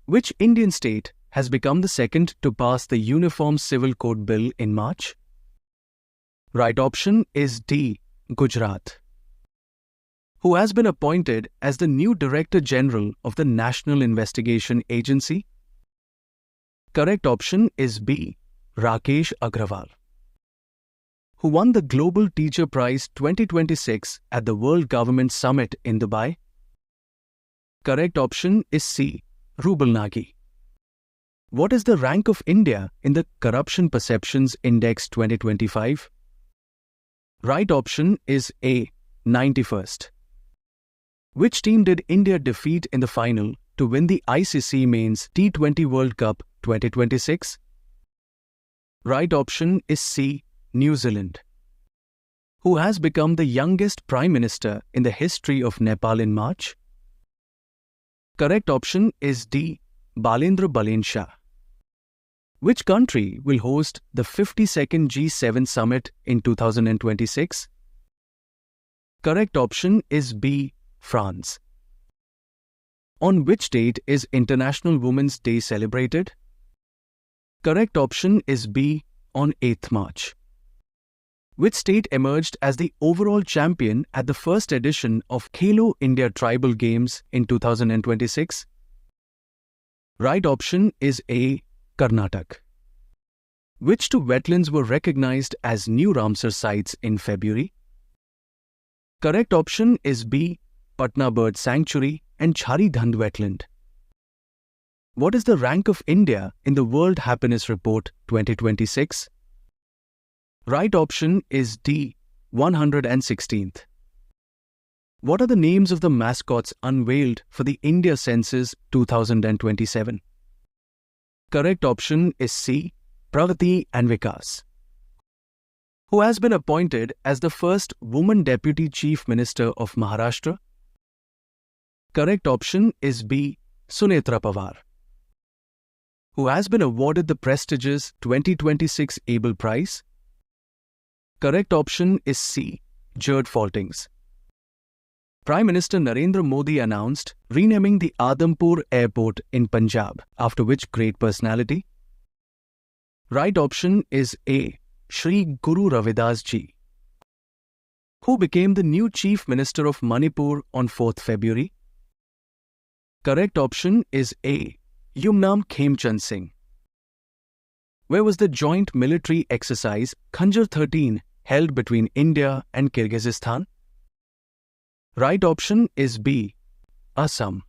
Which Indian state has become the second to pass the Uniform Civil Code Bill in March? Right option is D. Gujarat. Who has been appointed as the new Director General of the National Investigation Agency? Correct option is B. Rakesh Agrawal. Who won the Global Teacher Prize 2026 at the World Government Summit in Dubai? Correct option is C. Rubal Nagi. What is the rank of India in the Corruption Perceptions Index 2025? Right option is A. 91st. Which team did India defeat in the final to win the ICC Men's T20 World Cup 2026? Right option is C. New Zealand. Who has become the youngest Prime Minister in the history of Nepal in March? Correct option is D. Balendra Balen Shah. Which country will host the 52nd G7 Summit in 2026? Correct option is B. France. On which date is International Women's Day celebrated? Correct option is B. On 8th March. Which state emerged as the overall champion at the first edition of Khelo India Tribal Games in 2026? Right option is A. Karnataka. Which two wetlands were recognized as new Ramsar sites in February? Correct option is B. Patna Bird Sanctuary and Chhari Dhand Wetland. What is the rank of India in the World Happiness Report 2026? Right option is D. 116th. What are the names of the mascots unveiled for the India Census 2027? Correct option is C. Pravati and Vikas. Who has been appointed as the first woman Deputy Chief Minister of Maharashtra? Correct option is B. Sunetra Pawar. Who has been awarded the prestigious 2026 Abel Prize? Correct option is C. Gerd Faltings. Prime Minister Narendra Modi announced renaming the Adampur Airport in Punjab after which great personality? Right option is A. Shri Guru Ravidas Ji. Who became the new Chief Minister of Manipur on 4th February? Correct option is A. Yumnam Khemchand Singh. Where was the joint military exercise Khanjar 13 held between India and Kyrgyzstan? Right option is B. Assam.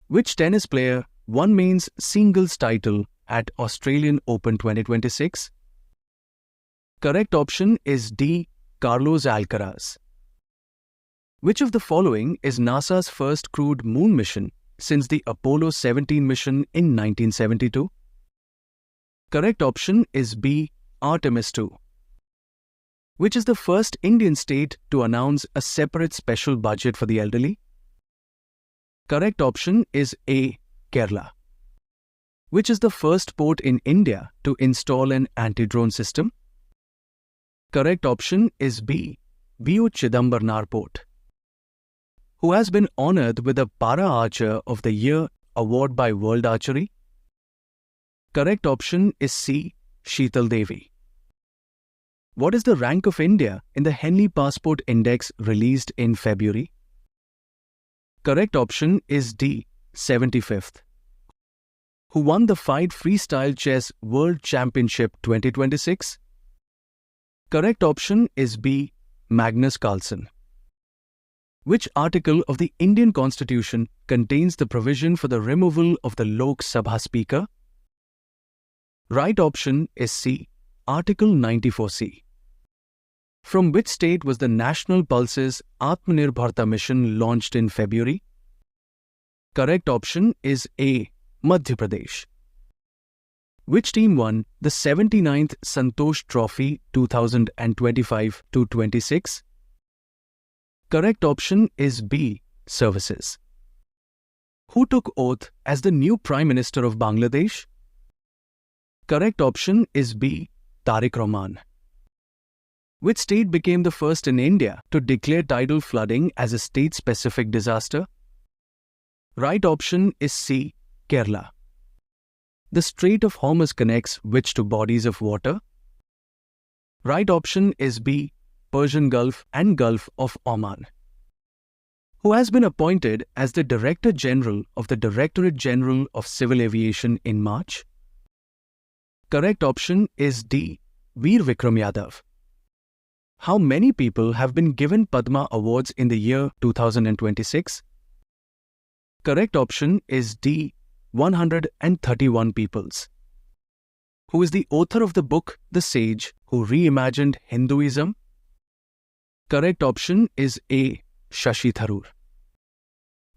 Which tennis player won men's singles title at Australian Open 2026? Correct option is D. Carlos Alcaraz. Which of the following is NASA's first crewed moon mission since the Apollo 17 mission in 1972? Correct option is B. Artemis II. Which is the first Indian state to announce a separate special budget for the elderly? Correct option is A. Kerala. Which is the first port in India to install an anti-drone system? Correct option is B. V.O. Chidambarnar Port. Who has been honored with the Para Archer of the Year award by World Archery? Correct option is C. Sheetal Devi. What is the rank of India in the Henley Passport Index released in February? Correct option is D. 75th. Who won the FIDE Freestyle Chess World Championship 2026? Correct option is B. Magnus Carlsen. Which article of the Indian Constitution contains the provision for the removal of the Lok Sabha Speaker? Right option is C. Article 94C. From which state was the National Pulses Atmanirbharta mission launched in February? Correct option is A. Madhya Pradesh. Which team won the 79th Santosh Trophy 2025-26? Correct option is B. Services. Who took oath as the new Prime Minister of Bangladesh? Correct option is B. Tariq Rahman. Which state became the first in India to declare tidal flooding as a state-specific disaster? Right option is C. Kerala. The Strait of Hormuz connects which two bodies of water? Right option is B. Persian Gulf and Gulf of Oman. Who has been appointed as the Director General of the Directorate General of Civil Aviation in March? Correct option is D. Veer Vikram Yadav. How many people have been given Padma Awards in the year 2026? Correct option is D. 131 peoples. Who is the author of the book The Sage Who Reimagined Hinduism? Correct option is A. Shashi Tharoor.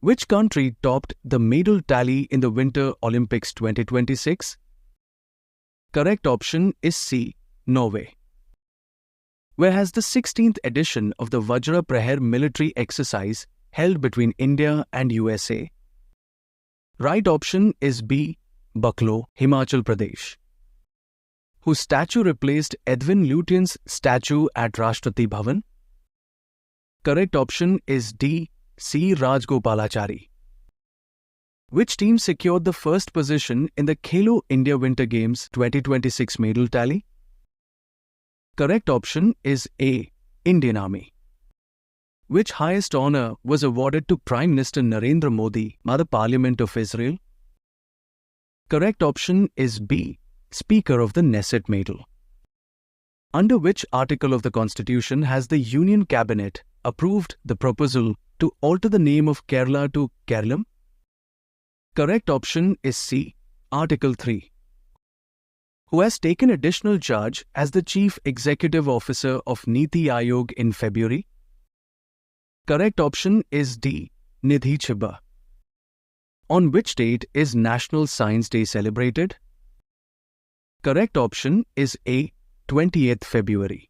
Which country topped the medal tally in the Winter Olympics 2026? Correct option is C. Norway. Where has the 16th edition of the Vajra Praher military exercise held between India and USA? Right option is B. Bucklow, Himachal Pradesh. Whose statue replaced Edwin Lutyens' statue at Rashtrapati Bhavan? Correct option is D. C. Rajgopalachari. Which team secured the first position in the Khelo India Winter Games 2026 medal tally? Correct option is A. Indian Army. Which highest honor was awarded to Prime Minister Narendra Modi by the Parliament of Israel? Correct option is B. Speaker of the Knesset Medal. Under which article of the Constitution has the Union Cabinet approved the proposal to alter the name of Kerala to Kerala? Correct option is C. Article 3. Who has taken additional charge as the Chief Executive Officer of Niti Aayog in February? Correct option is D. Nidhi Chibba. On which date is National Science Day celebrated? Correct option is A. 28th February.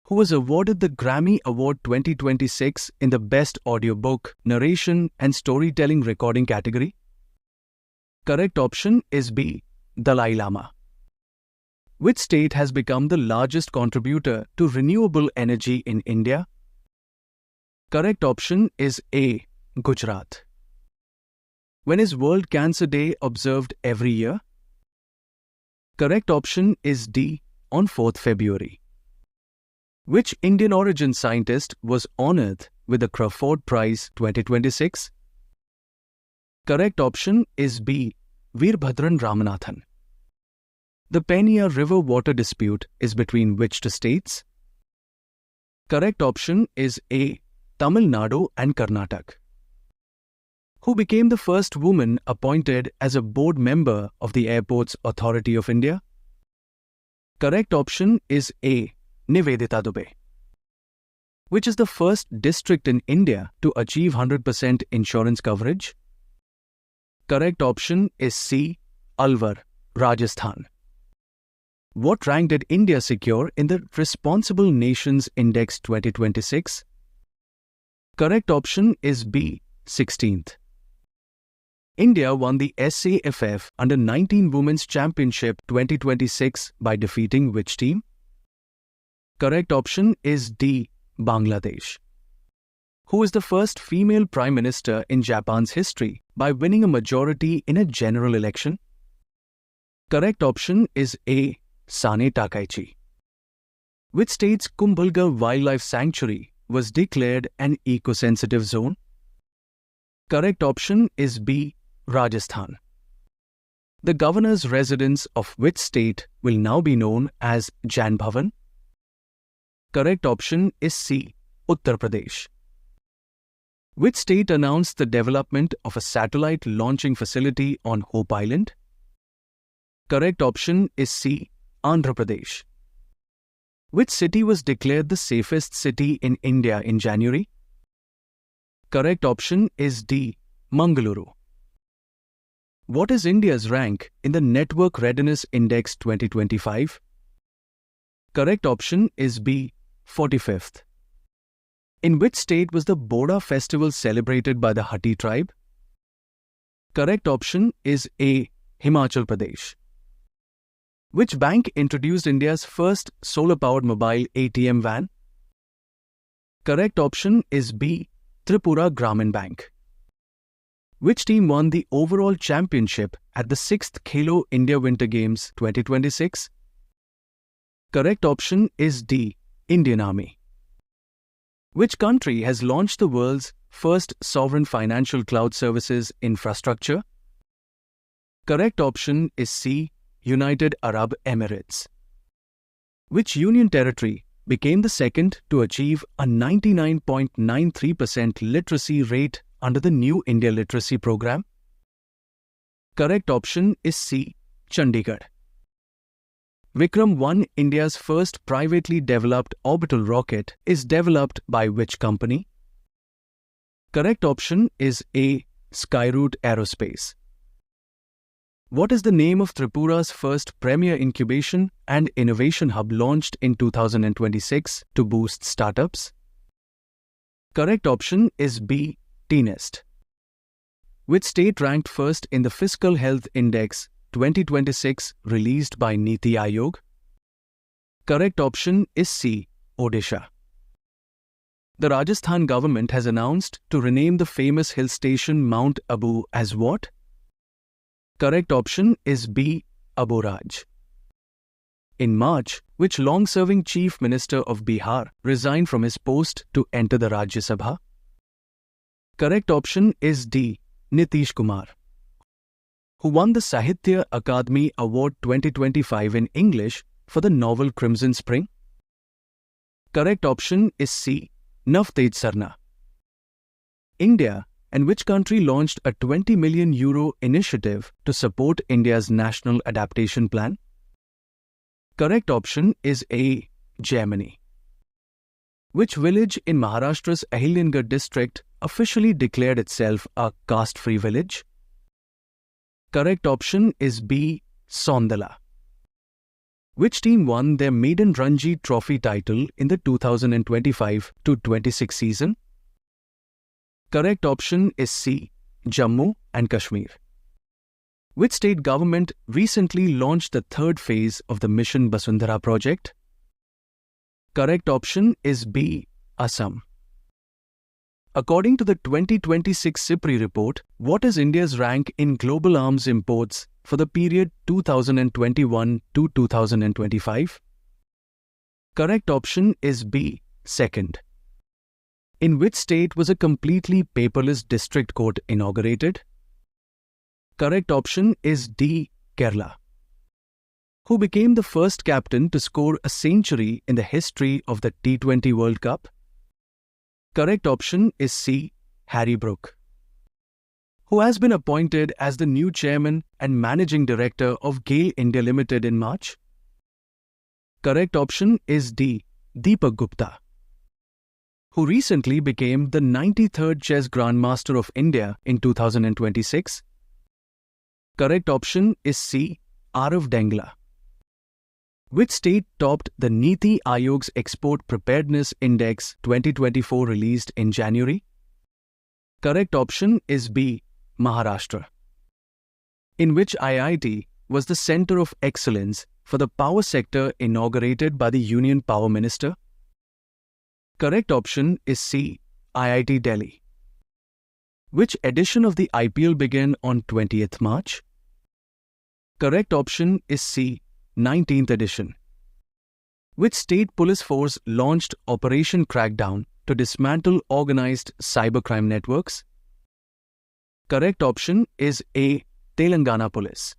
Who was awarded the Grammy Award 2026 in the Best Audiobook, Narration and Storytelling Recording category? Correct option is B. Dalai Lama. Which state has become the largest contributor to renewable energy in India? Correct option is A. Gujarat. When is World Cancer Day observed every year? Correct option is D. On 4th February. Which Indian origin scientist was honored with the Crawford Prize 2026? Correct option is B. Veerbhadran Ramanathan. The Penia River water dispute is between which two states? Correct option is A. Tamil Nadu and Karnataka. Who became the first woman appointed as a board member of the Airports Authority of India? Correct option is A. Nivedita Dubey. Which is the first district in India to achieve 100% insurance coverage? Correct option is C. Alwar, Rajasthan. What rank did India secure in the Responsible Nations Index 2026? Correct option is B. 16th. India won the SAFF Under-19 Women's Championship 2026 by defeating which team? Correct option is D. Bangladesh. Who is the first female Prime Minister in Japan's history by winning a majority in a general election? Correct option is A. Sane Takaichi. Which state's Kumbhalgarh Wildlife Sanctuary was declared an eco-sensitive zone? Correct option is B. Rajasthan. The governor's residence of which state will now be known as Jan Bhavan? Correct option is C. Uttar Pradesh. Which state announced the development of a satellite launching facility on Hope Island? Correct option is C. Andhra Pradesh. Which city was declared the safest city in India in January? Correct option is D. Mangaluru. What is India's rank in the Network Readiness Index 2025? Correct option is B. 45th. In which state was the Boda festival celebrated by the Hatti tribe? Correct option is A. Himachal Pradesh. Which bank introduced India's first solar-powered mobile ATM van? Correct option is B. Tripura Gramin Bank. Which team won the overall championship at the 6th Khelo India Winter Games 2026? Correct option is D. Indian Army. Which country has launched the world's first sovereign financial cloud services infrastructure? Correct option is C. United Arab Emirates. Which union territory became the second to achieve a 99.93% literacy rate under the New India Literacy Program? Correct option is C. Chandigarh. Vikram 1, India's first privately developed orbital rocket, is developed by which company? Correct option is A. Skyroot Aerospace. What is the name of Tripura's first premier incubation and innovation hub launched in 2026 to boost startups? Correct option is B. T-Nest. Which state ranked first in the Fiscal Health Index 2026 released by Niti Aayog? Correct option is C. Odisha. The Rajasthan government has announced to rename the famous hill station Mount Abu as what? Correct option is B. Aburaj. In March, which long-serving Chief Minister of Bihar resigned from his post to enter the Rajya Sabha? Correct option is D. Nitish Kumar. Who won the Sahitya Akademi Award 2025 in English for the novel Crimson Spring? Correct option is C. Navtej Sarna. India and which country launched a €20 million initiative to support India's National Adaptation Plan? Correct option is A. Germany. Which village in Maharashtra's Ahilyangarh district officially declared itself a caste-free village? Correct option is B. Sondala. Which team won their maiden Ranji Trophy title in the 2025-26 season? Correct option is C. Jammu and Kashmir. Which state government recently launched the third phase of the Mission Basundhara project? Correct option is B. Assam. According to the 2026 SIPRI report, what is India's rank in global arms imports for the period 2021 to 2025? Correct option is B. Second. In which state was a completely paperless district court inaugurated? Correct option is D. Kerala. Who became the first captain to score a century in the history of the T20 World Cup? Correct option is C. Harry Brook. Who has been appointed as the new chairman and managing director of GAIL India Limited in March? Correct option is D. Deepak Gupta. Who recently became the 93rd Chess Grandmaster of India in 2026? Correct option is C. Arav Dengla. Which state topped the Niti Aayog's Export Preparedness Index 2024 released in January? Correct option is B. Maharashtra. In which IIT was the Center of Excellence for the Power Sector inaugurated by the Union Power Minister? Correct option is C. IIT Delhi. Which edition of the IPL began on 20th March? Correct option is C. 19th edition. Which state police force launched Operation Crackdown to dismantle organized cybercrime networks? Correct option is A. Telangana Police.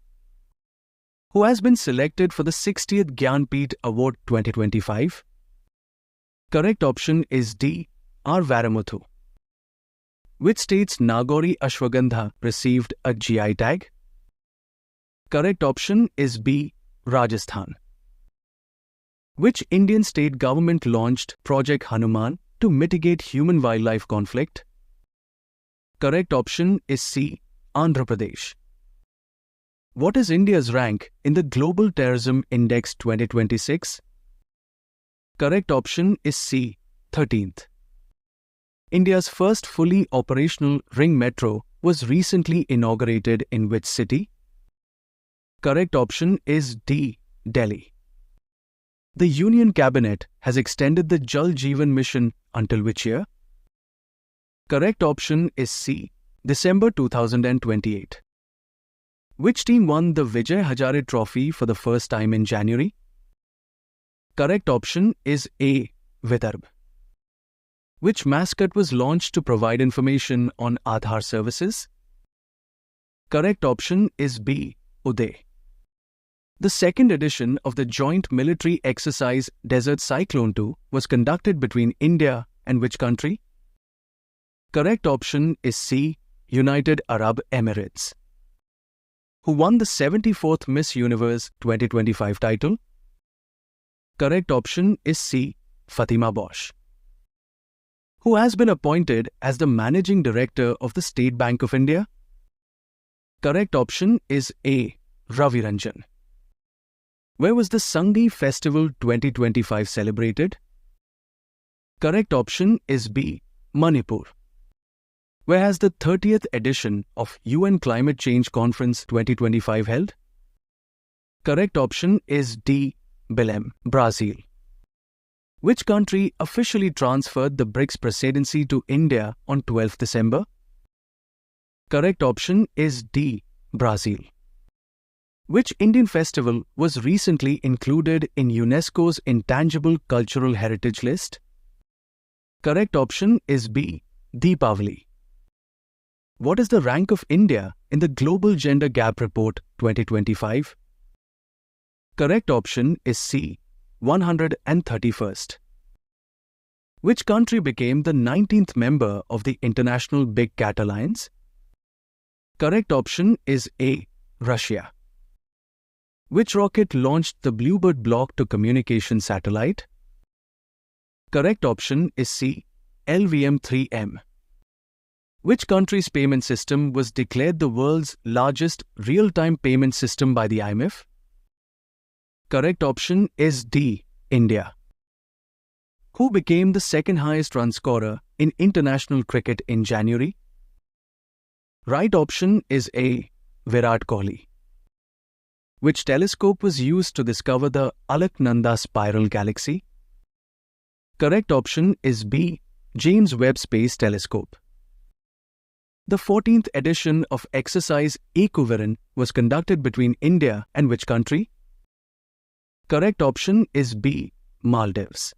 Who has been selected for the 60th Gyanpith Award 2025? Correct option is D. R. Varamuthu. Which state's Nagori Ashwagandha received a GI tag? Correct option is B. Rajasthan. Which Indian state government launched Project Hanuman to mitigate human-wildlife conflict? Correct option is C. Andhra Pradesh. What is India's rank in the Global Terrorism Index 2026? Correct option is C. 13th. India's first fully operational ring metro was recently inaugurated in which city? Correct option is D. Delhi. The Union Cabinet has extended the Jal Jeevan Mission until which year? Correct option is C. December 2028. Which team won the Vijay Hazare Trophy for the first time in January? Correct option is A. Vidarbh. Which mascot was launched to provide information on Aadhaar services? Correct option is B. Uday. The second edition of the joint military exercise Desert Cyclone 2 was conducted between India and which country? Correct option is C. United Arab Emirates. Who won the 74th Miss Universe 2025 title? Correct option is C. Fatima Bosch. Who has been appointed as the Managing Director of the State Bank of India? Correct option is A. Ravi Ranjan. Where was the Sangi Festival 2025 celebrated? Correct option is B. Manipur. Where has the 30th edition of UN Climate Change Conference 2025 held? Correct option is D. Belém, Brazil. Which country officially transferred the BRICS presidency to India on 12th December? Correct option is D. Brazil. Which Indian festival was recently included in UNESCO's Intangible Cultural Heritage List? Correct option is B. Deepavali. What is the rank of India in the Global Gender Gap Report 2025? Correct option is C. 131st. Which country became the 19th member of the International Big Cat Alliance? Correct option is A. Russia. Which rocket launched the Bluebird block to communication satellite? Correct option is C. LVM-3M. Which country's payment system was declared the world's largest real-time payment system by the IMF? Correct option is D. India. Who became the second highest run scorer in international cricket in January? Right option is A. Virat Kohli. Which telescope was used to discover the Alaknanda spiral galaxy? Correct option is B. James Webb Space Telescope. The 14th edition of exercise Ekuviran was conducted between India and which country? Correct option is B. Maldives.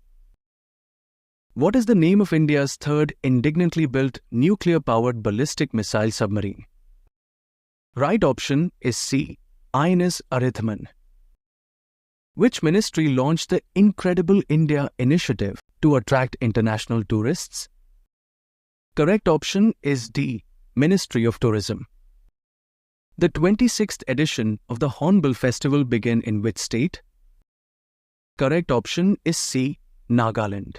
What is the name of India's third indignantly built nuclear-powered ballistic missile submarine? Right option is C. INS Arithman. Which ministry launched the Incredible India initiative to attract international tourists? Correct option is D. Ministry of Tourism. The 26th edition of the Hornbill Festival began in which state? Correct option is C. Nagaland.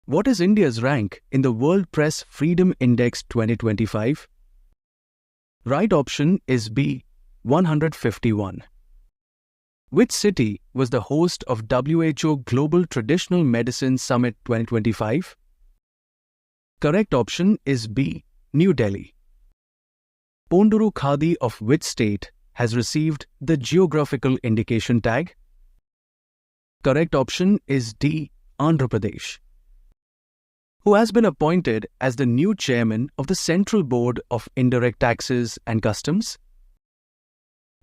What is India's rank in the World Press Freedom Index 2025? Right option is B. 151. Which city was the host of WHO Global Traditional Medicine Summit 2025? Correct option is B. New Delhi. Ponduru Khadi of which state has received the geographical indication tag? Correct option is D. Andhra Pradesh. Who has been appointed as the new chairman of the Central Board of Indirect Taxes and Customs?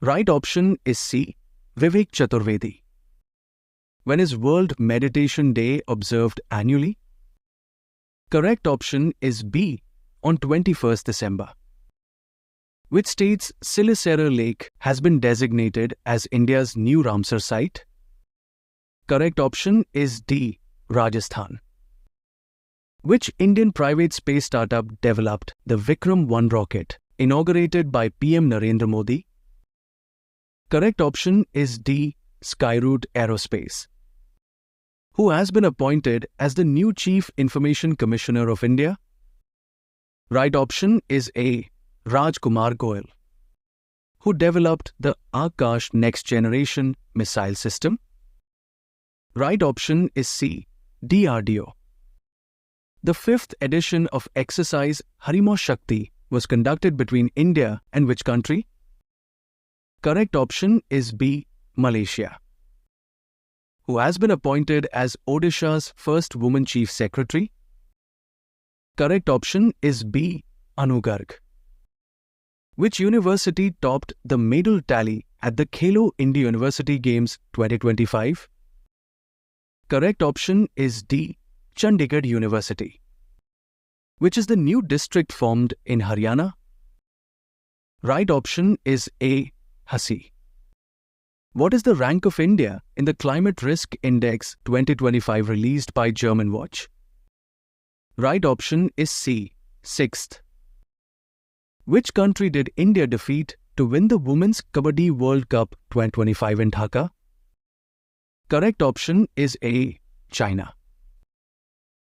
Right option is C. Vivek Chaturvedi. When is World Meditation Day observed annually? Correct option is B. On 21st December. Which state's Silisera Lake has been designated as India's new Ramsar site? Correct option is D. Rajasthan. Which Indian private space startup developed the Vikram 1 rocket inaugurated by PM Narendra Modi? Correct option is D. Skyroot Aerospace. Who has been appointed as the new Chief Information Commissioner of India? Right option is A. Raj Kumar Goyal. Who developed the Akash Next Generation Missile System? Right option is C. DRDO. The 5th edition of exercise Harimo Shakti was conducted between India and which country? Correct option is B. Malaysia. Who has been appointed as Odisha's first woman Chief Secretary? Correct option is B. Anugarg. Which university topped the medal tally at the Khelo India University Games 2025? Correct option is D. Chandigarh University. Which is the new district formed in Haryana? Right option is A. Hasi. What is the rank of India in the Climate Risk Index 2025 released by German Watch? Right option is C. 6th. Which country did India defeat to win the Women's Kabaddi World Cup 2025 in Dhaka? Correct option is A. China.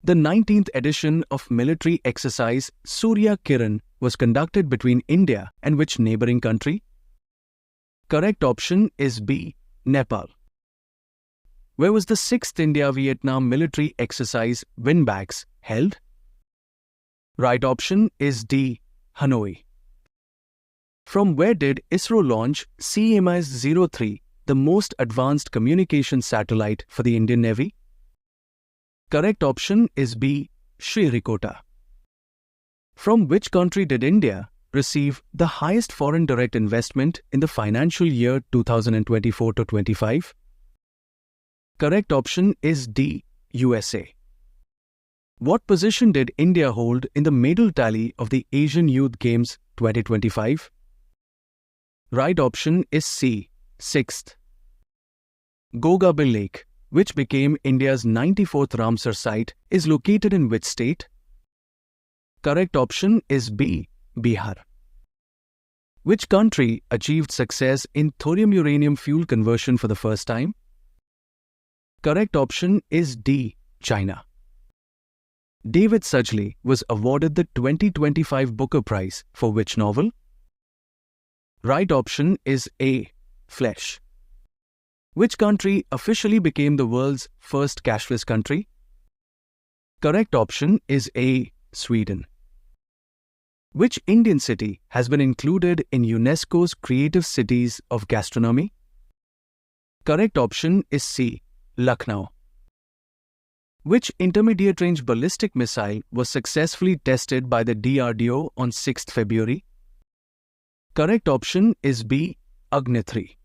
The 19th edition of military exercise Surya Kiran was conducted between India and which neighboring country? Correct option is B. Nepal. Where was the 6th India-Vietnam military exercise Winbacks held? Right option is D. Hanoi. From where did ISRO launch CMS-03, the most advanced communication satellite for the Indian Navy? Correct option is B. Sriharikota. From which country did India receive the highest foreign direct investment in the financial year 2024-25? Correct option is D. USA. What position did India hold in the medal tally of the Asian Youth Games 2025? Right option is C. 6th. Gogabil Lake, which became India's 94th Ramsar site, is located in which state? Correct option is B. Bihar. Which country achieved success in thorium-uranium fuel conversion for the first time? Correct option is D. China. David Sudgley was awarded the 2025 Booker Prize for which novel? Right option is A. Flesh. Which country officially became the world's first cashless country? Correct option is A. Sweden. Which Indian city has been included in UNESCO's Creative Cities of Gastronomy? Correct option is C. Lucknow. Which intermediate-range ballistic missile was successfully tested by the DRDO on 6th February? Correct option is B. Agni-3.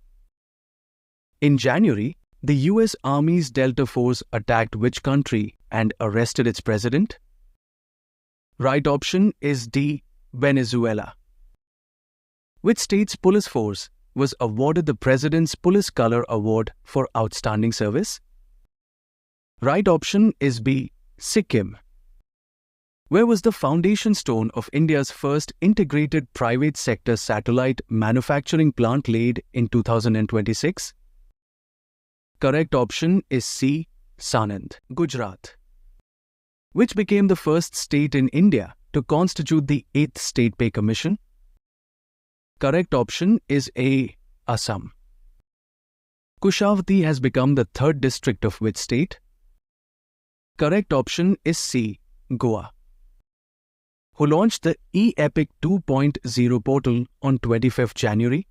In January, the US Army's Delta Force attacked which country and arrested its president? Right option is D. Venezuela. Which state's police force was awarded the President's Police Color Award for outstanding service? Right option is B. Sikkim. Where was the foundation stone of India's first integrated private sector satellite manufacturing plant laid in 2026? Correct option is C. Sanand, Gujarat. Which became the first state in India to constitute the 8th State Pay Commission? Correct option is A. Assam. Kushavati has become the 3rd district of which state? Correct option is C. Goa. Who launched the eEpic 2.0 portal on 25th January?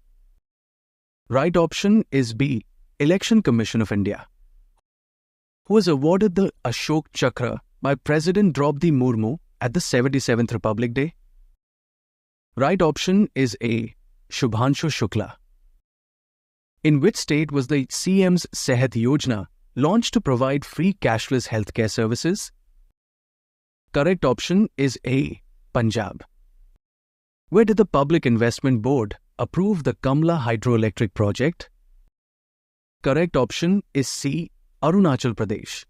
Right option is B. Election Commission of India. Who was awarded the Ashok Chakra by President Draupadi Murmu at the 77th Republic Day? Right option is A. Shubhanshu Shukla. In which state was the CM's Sehat Yojana launched to provide free cashless healthcare services? Correct option is A. Punjab. Where did the Public Investment Board approve the Kamla hydroelectric project? Correct option is C. Arunachal Pradesh.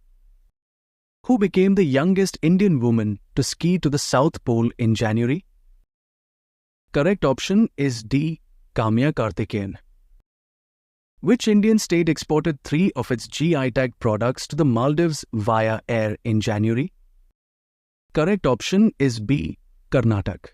Who became the youngest Indian woman to ski to the South Pole in January? Correct option is D. Kamya Karthikeyan. Which Indian state exported 3 of its GI tag products to the Maldives via air in January? Correct option is B. Karnataka.